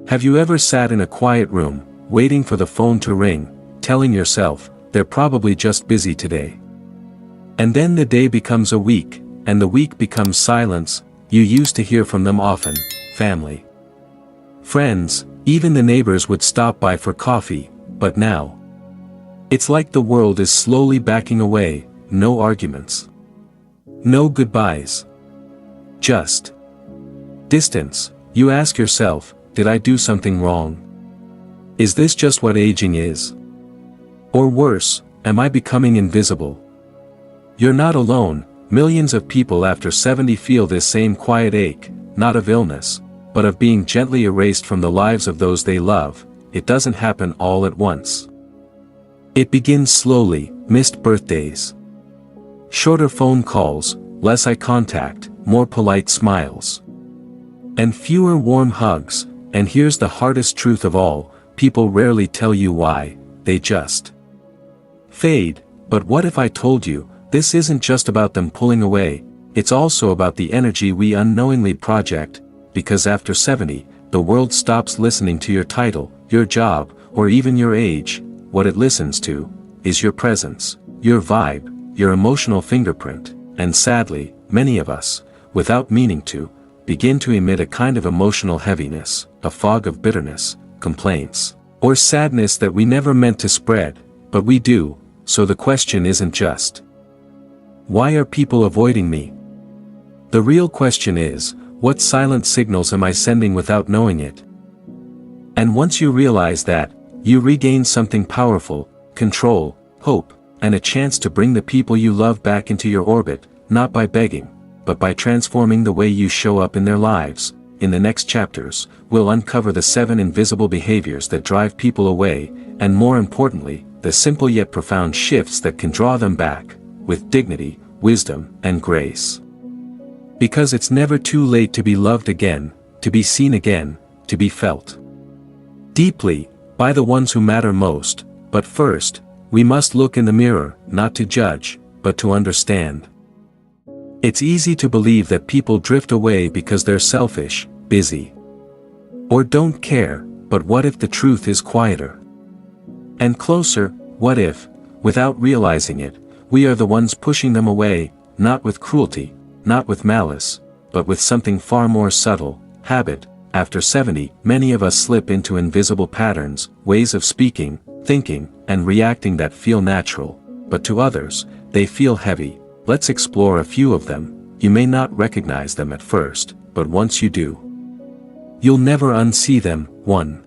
Have you ever sat in a quiet room, waiting for the phone to ring, telling yourself, they're probably just busy today? And then the day becomes a week, and the week becomes silence. You used to hear from them often, family, friends, even the neighbors would stop by for coffee, but now, it's like the world is slowly backing away. No arguments, no goodbyes, just distance. You ask yourself, did I do something wrong? Is this just what aging is? Or worse, am I becoming invisible? You're not alone. Millions of people after 70 feel this same quiet ache, not of illness, but of being gently erased from the lives of those they love. It doesn't happen all at once. It begins slowly: missed birthdays, shorter phone calls, less eye contact, more polite smiles, and fewer warm hugs. And here's the hardest truth of all: people rarely tell you why, they just fade. But what if I told you, this isn't just about them pulling away, it's also about the energy we unknowingly project, because after 70, the world stops listening to your title, your job, or even your age. What it listens to is your presence, your vibe, your emotional fingerprint, and sadly, many of us, without meaning to, begin to emit a kind of emotional heaviness, a fog of bitterness, complaints, or sadness that we never meant to spread, but we do. So the question isn't just, why are people avoiding me? The real question is, what silent signals am I sending without knowing it? And once you realize that, you regain something powerful: control, hope, and a chance to bring the people you love back into your orbit, not by begging, but by transforming the way you show up in their lives. In the next chapters, we'll uncover the 7 invisible behaviors that drive people away, and more importantly, the simple yet profound shifts that can draw them back, with dignity, wisdom, and grace. Because it's never too late to be loved again, to be seen again, to be felt deeply by the ones who matter most. But first, we must look in the mirror, not to judge, but to understand. It's easy to believe that people drift away because they're selfish, busy, or don't care. But what if the truth is quieter and closer? What if, without realizing it, we are the ones pushing them away, not with cruelty, not with malice, but with something far more subtle: habit. After 70, many of us slip into invisible patterns, ways of speaking, thinking, and reacting that feel natural, but to others, they feel heavy. Let's explore a few of them. You may not recognize them at first, but once you do, you'll never unsee them. 1.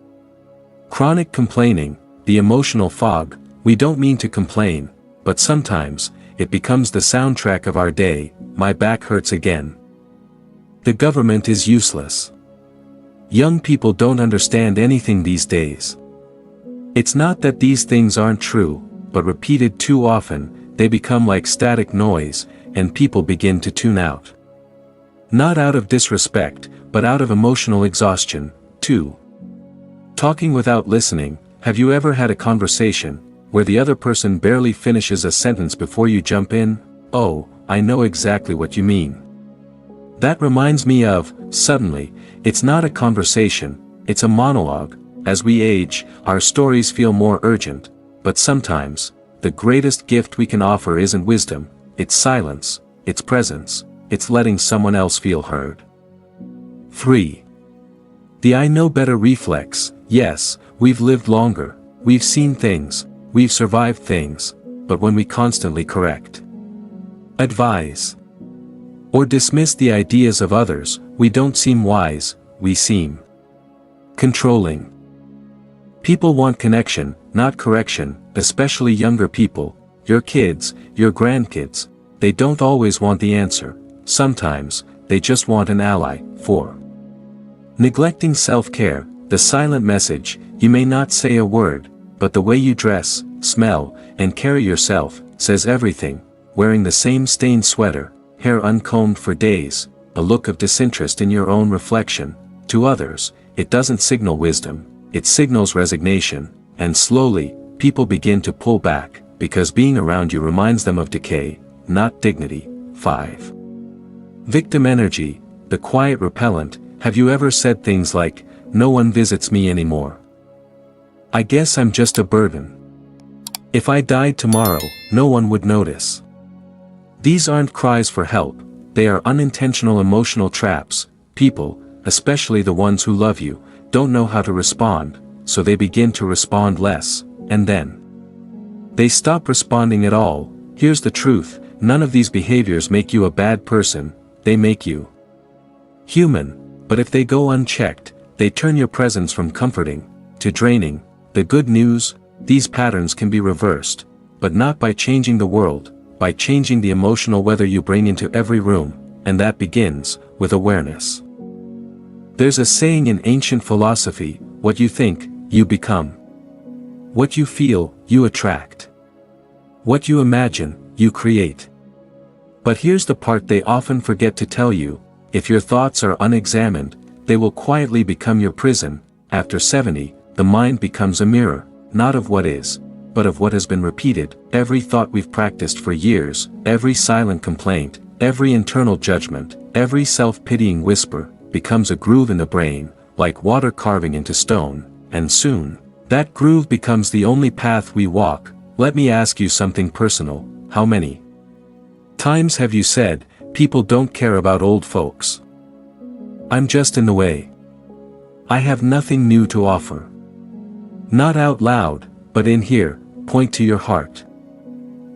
Chronic complaining, the emotional fog. We don't mean to complain, but sometimes, it becomes the soundtrack of our day. My back hurts again. The government is useless. Young people don't understand anything these days. It's not that these things aren't true, but repeated too often, they become like static noise, and people begin to tune out. Not out of disrespect, but out of emotional exhaustion. 2. Talking without listening. Have you ever had a conversation where the other person barely finishes a sentence before you jump in? Oh, I know exactly what you mean. That reminds me of, suddenly, it's not a conversation, it's a monologue. As we age, our stories feel more urgent, but sometimes, the greatest gift we can offer isn't wisdom, it's silence, it's presence, it's letting someone else feel heard. 3. The I know better reflex. Yes, we've lived longer, we've seen things, we've survived things, but when we constantly correct, advise, or dismiss the ideas of others, we don't seem wise, we seem controlling. People want connection, not correction, especially younger people, your kids, your grandkids. They don't always want the answer, sometimes, they just want an ally. 4. Neglecting self-care, the silent message. You may not say a word, but the way you dress, smell, and carry yourself, says everything. Wearing the same stained sweater, hair uncombed for days, a look of disinterest in your own reflection. To others, it doesn't signal wisdom, it signals resignation, and slowly, people begin to pull back, because being around you reminds them of decay, not dignity. 5. Victim energy, the quiet repellent. Have you ever said things like, no one visits me anymore. I guess I'm just a burden. If I died tomorrow, no one would notice. These aren't cries for help, they are unintentional emotional traps. People, especially the ones who love you, don't know how to respond, so they begin to respond less, and then they stop responding at all. Here's the truth, none of these behaviors make you a bad person, they make you human, but if they go unchecked, they turn your presence from comforting to draining. The good news, these patterns can be reversed, but not by changing the world, by changing the emotional weather you bring into every room, and that begins with awareness. There's a saying in ancient philosophy, what you think, you become. What you feel, you attract. What you imagine, you create. But here's the part they often forget to tell you, if your thoughts are unexamined, they will quietly become your prison. After 70, the mind becomes a mirror, not of what is, but of what has been repeated. Every thought we've practiced for years, every silent complaint, every internal judgment, every self-pitying whisper, becomes a groove in the brain, like water carving into stone, and soon, that groove becomes the only path we walk. Let me ask you something personal, how many times have you said, people don't care about old folks? I'm just in the way. I have nothing new to offer. Not out loud, but in here, point to your heart.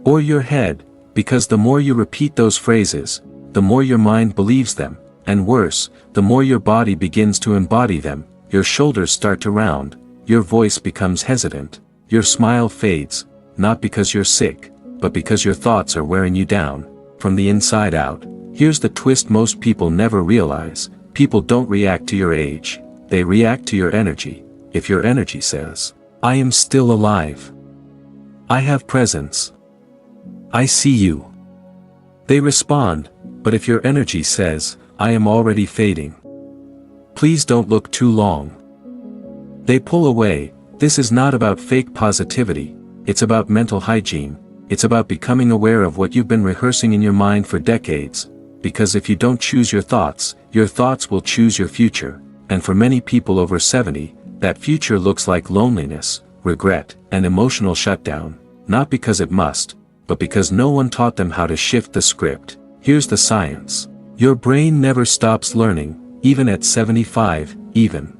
Or your head, because the more you repeat those phrases, the more your mind believes them, and worse, the more your body begins to embody them. Your shoulders start to round, your voice becomes hesitant, your smile fades, not because you're sick, but because your thoughts are wearing you down, from the inside out. Here's the twist most people never realize, people don't react to your age, they react to your energy. If your energy says, I am still alive. I have presence. I see you. They respond, but if your energy says, I am already fading. Please don't look too long. They pull away. This is not about fake positivity, it's about mental hygiene, it's about becoming aware of what you've been rehearsing in your mind for decades, because if you don't choose your thoughts will choose your future, and for many people over 70, that future looks like loneliness, regret, and emotional shutdown, not because it must, but because no one taught them how to shift the script. Here's the science. Your brain never stops learning, even at 75, even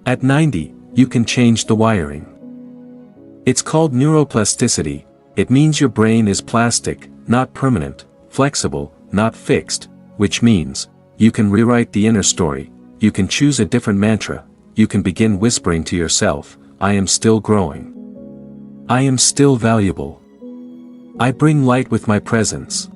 at 90, you can change the wiring. It's called neuroplasticity. It means your brain is plastic, not permanent, flexible, not fixed, which means, you can rewrite the inner story, you can choose a different mantra, you can begin whispering to yourself, I am still growing. I am still valuable. I bring light with my presence.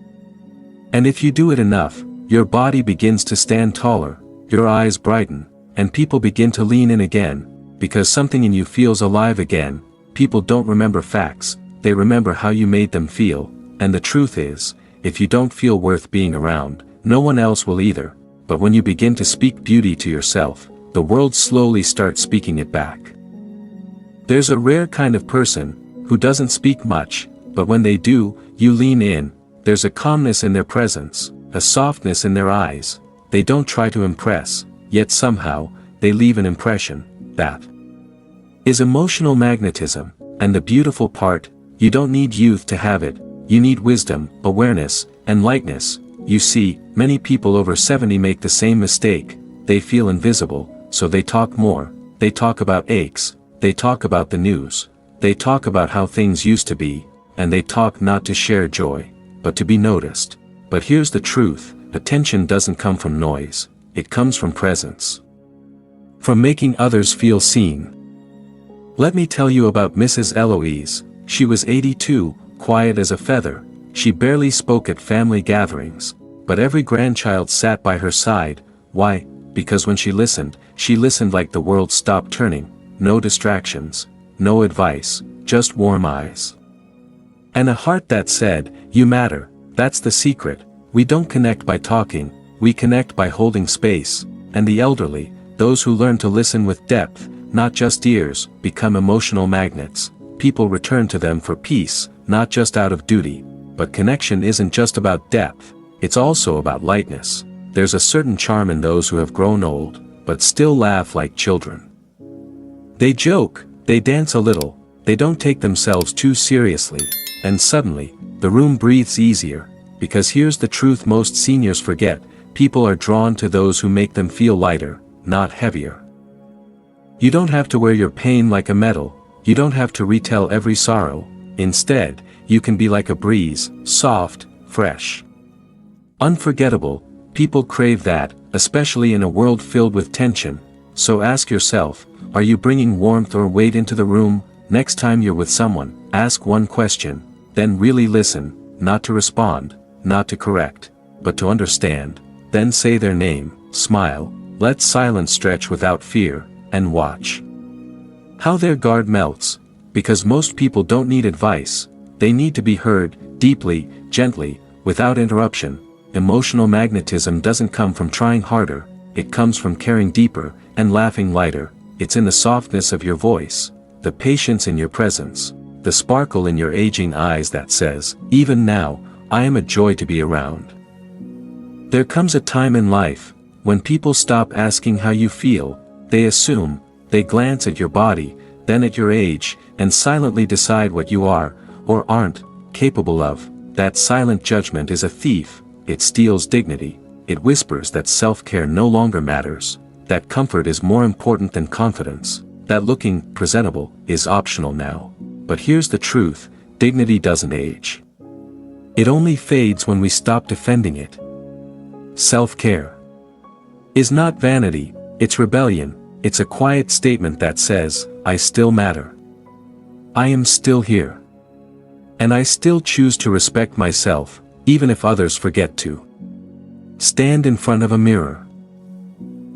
And if you do it enough, your body begins to stand taller, your eyes brighten, and people begin to lean in again, because something in you feels alive again. People don't remember facts, they remember how you made them feel, and the truth is, if you don't feel worth being around, no one else will either. But when you begin to speak beauty to yourself, the world slowly starts speaking it back. There's a rare kind of person, who doesn't speak much, but when they do, you lean in. There's a calmness in their presence, a softness in their eyes. They don't try to impress, yet somehow, they leave an impression. That is emotional magnetism, and the beautiful part, you don't need youth to have it, you need wisdom, awareness, and lightness. You see, many people over 70 make the same mistake, they feel invisible, so they talk more, they talk about aches, they talk about the news, they talk about how things used to be, and they talk not to share joy, but to be noticed. But here's the truth, attention doesn't come from noise, it comes from presence. From making others feel seen. Let me tell you about Mrs. Eloise. She was 82, quiet as a feather, she barely spoke at family gatherings, but every grandchild sat by her side. Why? Because when she listened like the world stopped turning, no distractions, no advice, just warm eyes. And a heart that said, you matter. That's the secret. We don't connect by talking, we connect by holding space, and the elderly, those who learn to listen with depth, not just ears, become emotional magnets. People return to them for peace, not just out of duty. But connection isn't just about depth, it's also about lightness. There's a certain charm in those who have grown old, but still laugh like children. They joke, they dance a little, they don't take themselves too seriously, and suddenly, the room breathes easier, because here's the truth most seniors forget: people are drawn to those who make them feel lighter, not heavier. You don't have to wear your pain like a medal, you don't have to retell every sorrow. Instead, you can be like a breeze, soft, fresh, unforgettable. People crave that, especially in a world filled with tension. So ask yourself, are you bringing warmth or weight into the room? Next time you're with someone, ask one question, then really listen, not to respond, not to correct, but to understand. Then say their name, smile, let silence stretch without fear, and watch how their guard melts. Because most people don't need advice, they need to be heard, deeply, gently, without interruption. Emotional magnetism doesn't come from trying harder, it comes from caring deeper, and laughing lighter. It's in the softness of your voice, the patience in your presence, the sparkle in your aging eyes that says, even now, I am a joy to be around. There comes a time in life, when people stop asking how you feel, they assume, they glance at your body, then at your age, and silently decide what you are, or aren't, capable of. That silent judgment is a thief, it steals dignity, it whispers that self-care no longer matters, that comfort is more important than confidence, that looking presentable is optional now. But here's the truth, dignity doesn't age. It only fades when we stop defending it. Self-care is not vanity, it's rebellion. It's a quiet statement that says, I still matter. I am still here. And I still choose to respect myself, even if others forget to. Stand in front of a mirror.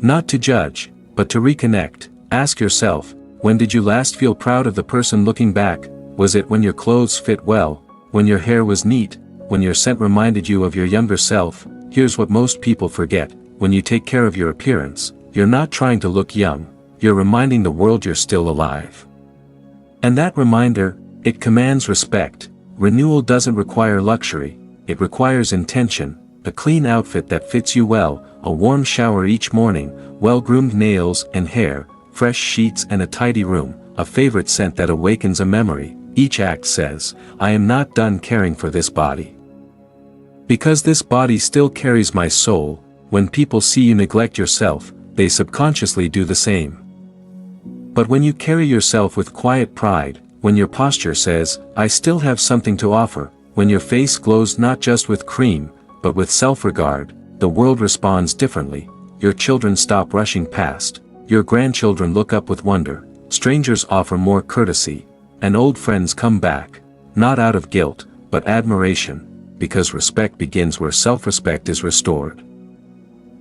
Not to judge, but to reconnect. Ask yourself, when did you last feel proud of the person looking back? Was it when your clothes fit well, when your hair was neat, when your scent reminded you of your younger self? Here's what most people forget: when you take care of your appearance, you're not trying to look young, you're reminding the world you're still alive. And that reminder, it commands respect. Renewal doesn't require luxury, it requires intention, a clean outfit that fits you well, a warm shower each morning, well-groomed nails and hair, fresh sheets and a tidy room, a favorite scent that awakens a memory. Each act says, I am not done caring for this body, because this body still carries my soul. When people see you neglect yourself, they subconsciously do the same. But when you carry yourself with quiet pride, when your posture says, I still have something to offer, when your face glows not just with cream, but with self-regard, the world responds differently. Your children stop rushing past, your grandchildren look up with wonder, strangers offer more courtesy, and old friends come back, not out of guilt, but admiration, because respect begins where self-respect is restored.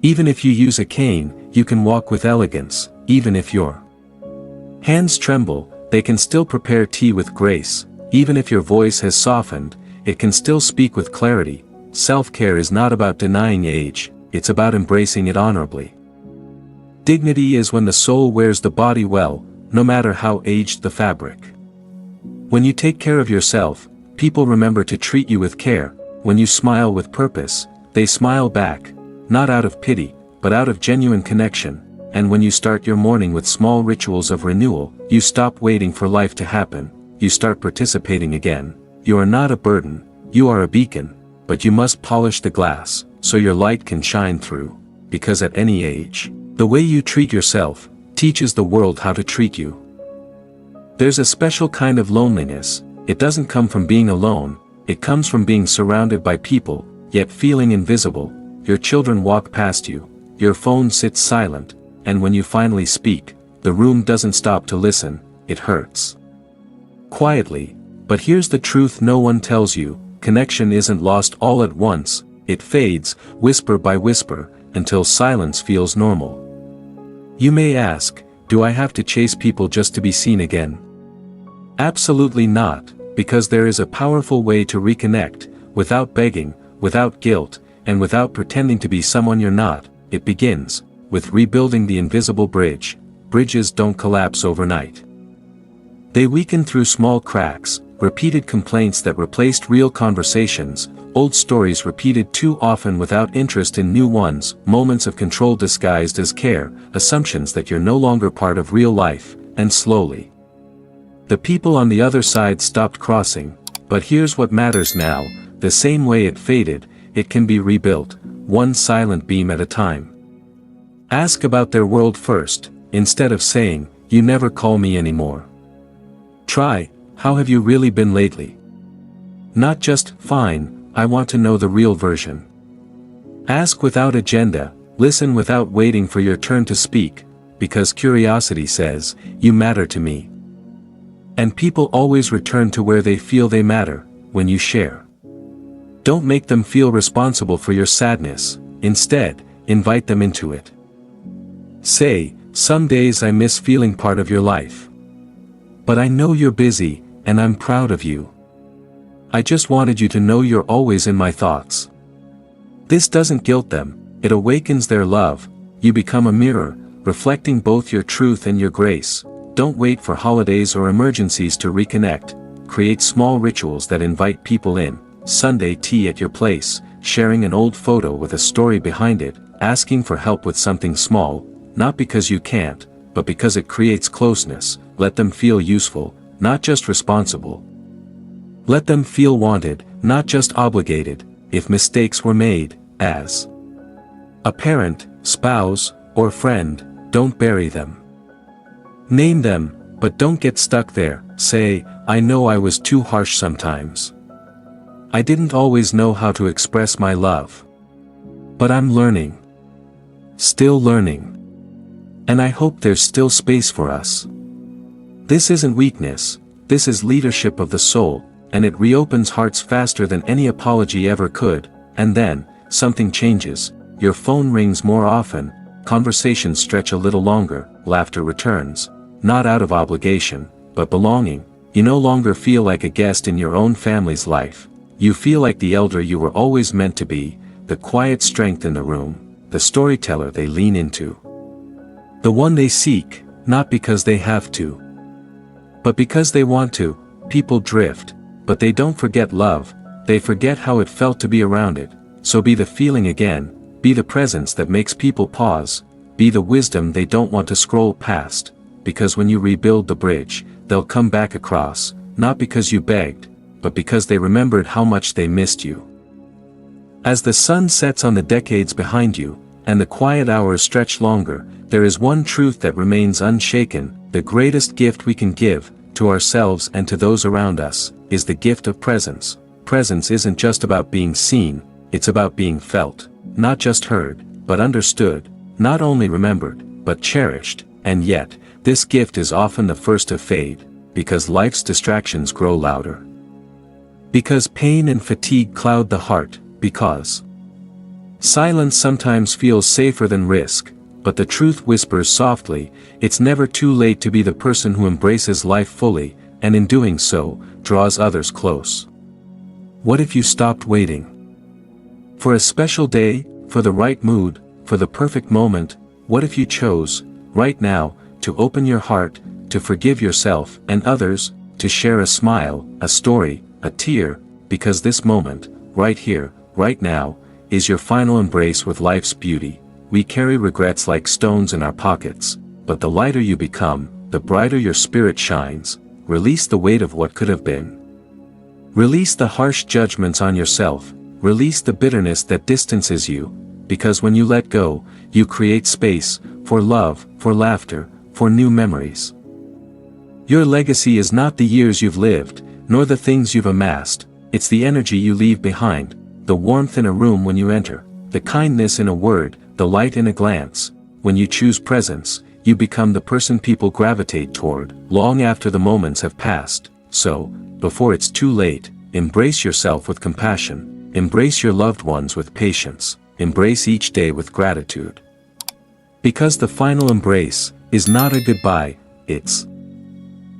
Even if you use a cane, you can walk with elegance. Even if your hands tremble, they can still prepare tea with grace. Even if your voice has softened, it can still speak with clarity. Self-care is not about denying age, it's about embracing it honorably. Dignity is when the soul wears the body well, no matter how aged the fabric. When you take care of yourself, people remember to treat you with care. When you smile with purpose, they smile back, not out of pity, but out of genuine connection. And when you start your morning with small rituals of renewal, you stop waiting for life to happen, you start participating again. You are not a burden, you are a beacon, but you must polish the glass, so your light can shine through. Because at any age, the way you treat yourself, teaches the world how to treat you. There's a special kind of loneliness, it doesn't come from being alone, it comes from being surrounded by people, yet feeling invisible. Your children walk past you, your phone sits silent, and when you finally speak, the room doesn't stop to listen, it hurts quietly. But here's the truth no one tells you, connection isn't lost all at once, it fades, whisper by whisper, until silence feels normal. You may ask, do I have to chase people just to be seen again? Absolutely not, because there is a powerful way to reconnect, without begging, without guilt, and without pretending to be someone you're not. It begins with rebuilding the invisible bridge. Bridges don't collapse overnight. They weaken through small cracks, repeated complaints that replaced real conversations, old stories repeated too often without interest in new ones, moments of control disguised as care, assumptions that you're no longer part of real life, and slowly, the people on the other side stopped crossing. But here's what matters now: the same way it faded, it can be rebuilt, one silent beam at a time. Ask about their world first, instead of saying, "You never call me anymore." Try, "How have you really been lately?" Not just, "Fine, I want to know the real version." Ask without agenda, listen without waiting for your turn to speak, because curiosity says, "You matter to me." And people always return to where they feel they matter, when you share. Don't make them feel responsible for your sadness, instead, invite them into it. Say, "Some days I miss feeling part of your life. But I know you're busy, and I'm proud of you. I just wanted you to know you're always in my thoughts." This doesn't guilt them, it awakens their love. You become a mirror, reflecting both your truth and your grace. Don't wait for holidays or emergencies to reconnect. Create small rituals that invite people in. Sunday tea at your place, sharing an old photo with a story behind it, asking for help with something small, not because you can't, but because it creates closeness. Let them feel useful, not just responsible. Let them feel wanted, not just obligated. If mistakes were made, as a parent, spouse, or friend, don't bury them. Name them, but don't get stuck there. Say, "I know I was too harsh sometimes. I didn't always know how to express my love. But I'm learning. Still learning. And I hope there's still space for us." This isn't weakness, this is leadership of the soul, and it reopens hearts faster than any apology ever could. And then, something changes. Your phone rings more often, conversations stretch a little longer, laughter returns. Not out of obligation, but belonging. You no longer feel like a guest in your own family's life. You feel like the elder you were always meant to be, the quiet strength in the room, the storyteller they lean into. The one they seek, not because they have to, but because they want to. People drift, but they don't forget love, they forget how it felt to be around it. So be the feeling again, be the presence that makes people pause, be the wisdom they don't want to scroll past. Because when you rebuild the bridge, they'll come back across, not because you begged, but because they remembered how much they missed you. As the sun sets on the decades behind you, and the quiet hours stretch longer, there is one truth that remains unshaken: the greatest gift we can give, to ourselves and to those around us, is the gift of presence. Presence isn't just about being seen, it's about being felt, not just heard, but understood, not only remembered, but cherished. And yet, this gift is often the first to fade, because life's distractions grow louder. Because pain and fatigue cloud the heart, because silence sometimes feels safer than risk, but the truth whispers softly, it's never too late to be the person who embraces life fully, and in doing so, draws others close. What if you stopped waiting? For a special day, for the right mood, for the perfect moment? What if you chose, right now, to open your heart, to forgive yourself and others, to share a smile, a story, a tear, because this moment, right here, right now, is your final embrace with life's beauty. We carry regrets like stones in our pockets, but the lighter you become, the brighter your spirit shines. Release the weight of what could have been. Release the harsh judgments on yourself, release the bitterness that distances you, because when you let go, you create space, for love, for laughter, for new memories. Your legacy is not the years you've lived, nor the things you've amassed, it's the energy you leave behind, the warmth in a room when you enter, the kindness in a word, the light in a glance. When you choose presence, you become the person people gravitate toward, long after the moments have passed. So, before it's too late, embrace yourself with compassion, embrace your loved ones with patience, embrace each day with gratitude. Because the final embrace is not a goodbye, it's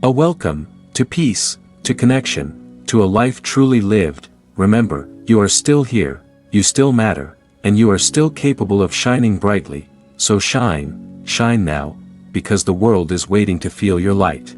a welcome to peace, to connection, to a life truly lived. Remember, you are still here, you still matter, and you are still capable of shining brightly. So shine, shine now, because the world is waiting to feel your light.